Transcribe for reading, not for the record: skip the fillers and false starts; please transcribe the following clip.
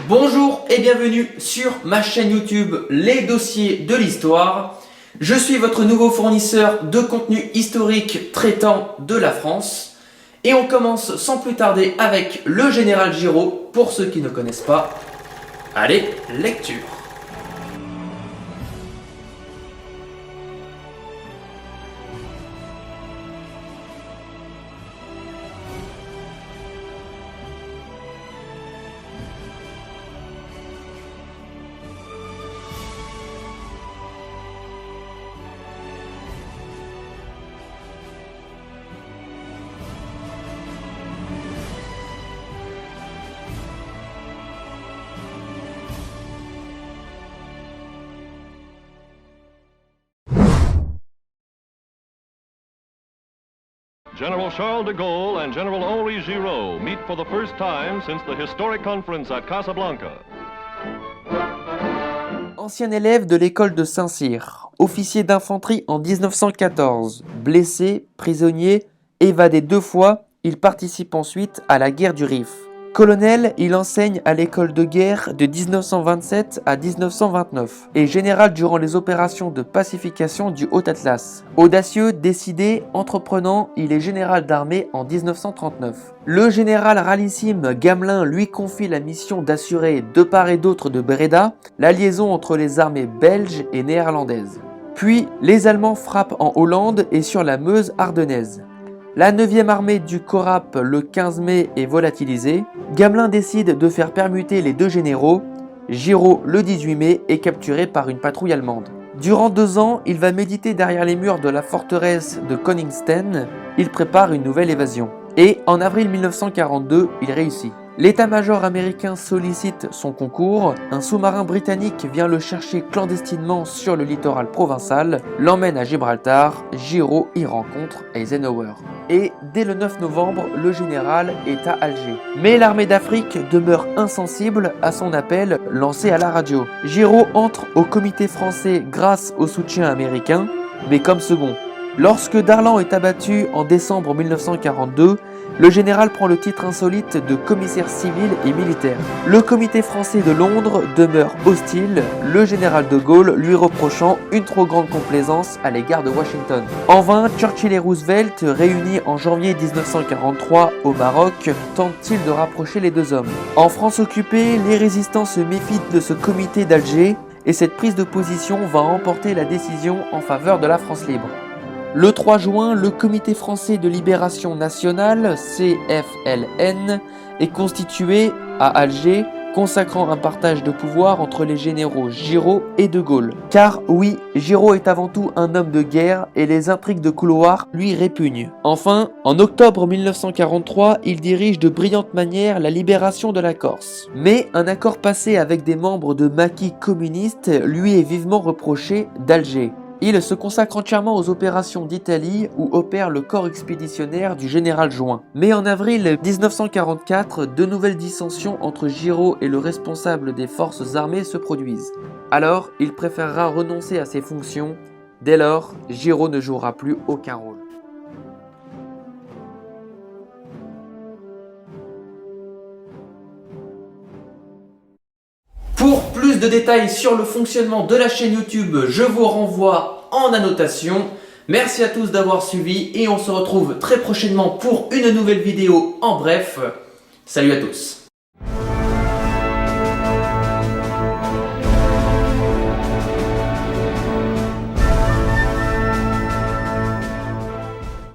Bonjour et bienvenue sur ma chaîne YouTube Les Dossiers de l'Histoire. Je suis votre nouveau fournisseur de contenu historique traitant de la France. Et on commence sans plus tarder avec le général Giraud, pour ceux qui ne connaissent pas. Allez, lecture. General Charles de Gaulle and General Henri Giraud meet for the first time since the historic conference at Casablanca. Ancien élève de l'école de Saint-Cyr, officier d'infanterie en 1914, blessé, prisonnier, évadé 2 fois, il participe ensuite à la guerre du Rif. Colonel, il enseigne à l'école de guerre de 1927 à 1929 et général durant les opérations de pacification du Haut-Atlas. Audacieux, décidé, entreprenant, il est général d'armée en 1939. Le général rarissime Gamelin lui confie la mission d'assurer de part et d'autre de Bréda la liaison entre les armées belges et néerlandaises. Puis, les Allemands frappent en Hollande et sur la Meuse ardennaise. La 9e armée du Corap le 15 mai est volatilisée. Gamelin décide de faire permuter les 2 généraux. Giraud, le 18 mai, est capturé par une patrouille allemande. Durant 2 ans, il va méditer derrière les murs de la forteresse de Koningsten. Il prépare une nouvelle évasion. Et en avril 1942, il réussit. L'état-major américain sollicite son concours, un sous-marin britannique vient le chercher clandestinement sur le littoral provençal, l'emmène à Gibraltar, Giraud y rencontre Eisenhower. Et dès le 9 novembre, le général est à Alger. Mais l'armée d'Afrique demeure insensible à son appel lancé à la radio. Giraud entre au comité français grâce au soutien américain, mais comme second. Lorsque Darlan est abattu en décembre 1942, le général prend le titre insolite de commissaire civil et militaire. Le comité français de Londres demeure hostile, le général de Gaulle lui reprochant une trop grande complaisance à l'égard de Washington. En vain, Churchill et Roosevelt, réunis en janvier 1943 au Maroc, tentent-ils de rapprocher les 2 hommes. En France occupée, les résistants se méfient de ce comité d'Alger et cette prise de position va emporter la décision en faveur de la France libre. Le 3 juin, le Comité français de libération nationale, CFLN, est constitué à Alger, consacrant un partage de pouvoir entre les généraux Giraud et de Gaulle. Car oui, Giraud est avant tout un homme de guerre et les intrigues de couloir lui répugnent. Enfin, en octobre 1943, il dirige de brillante manière la libération de la Corse. Mais un accord passé avec des membres de maquis communistes lui est vivement reproché d'Alger. Il se consacre entièrement aux opérations d'Italie où opère le corps expéditionnaire du général Juin. Mais en avril 1944, de nouvelles dissensions entre Giraud et le responsable des forces armées se produisent. Alors, il préférera renoncer à ses fonctions. Dès lors, Giraud ne jouera plus aucun rôle. Pour plus de détails sur le fonctionnement de la chaîne YouTube, je vous renvoie en annotation. Merci à tous d'avoir suivi et on se retrouve très prochainement pour une nouvelle vidéo en bref. Salut à tous.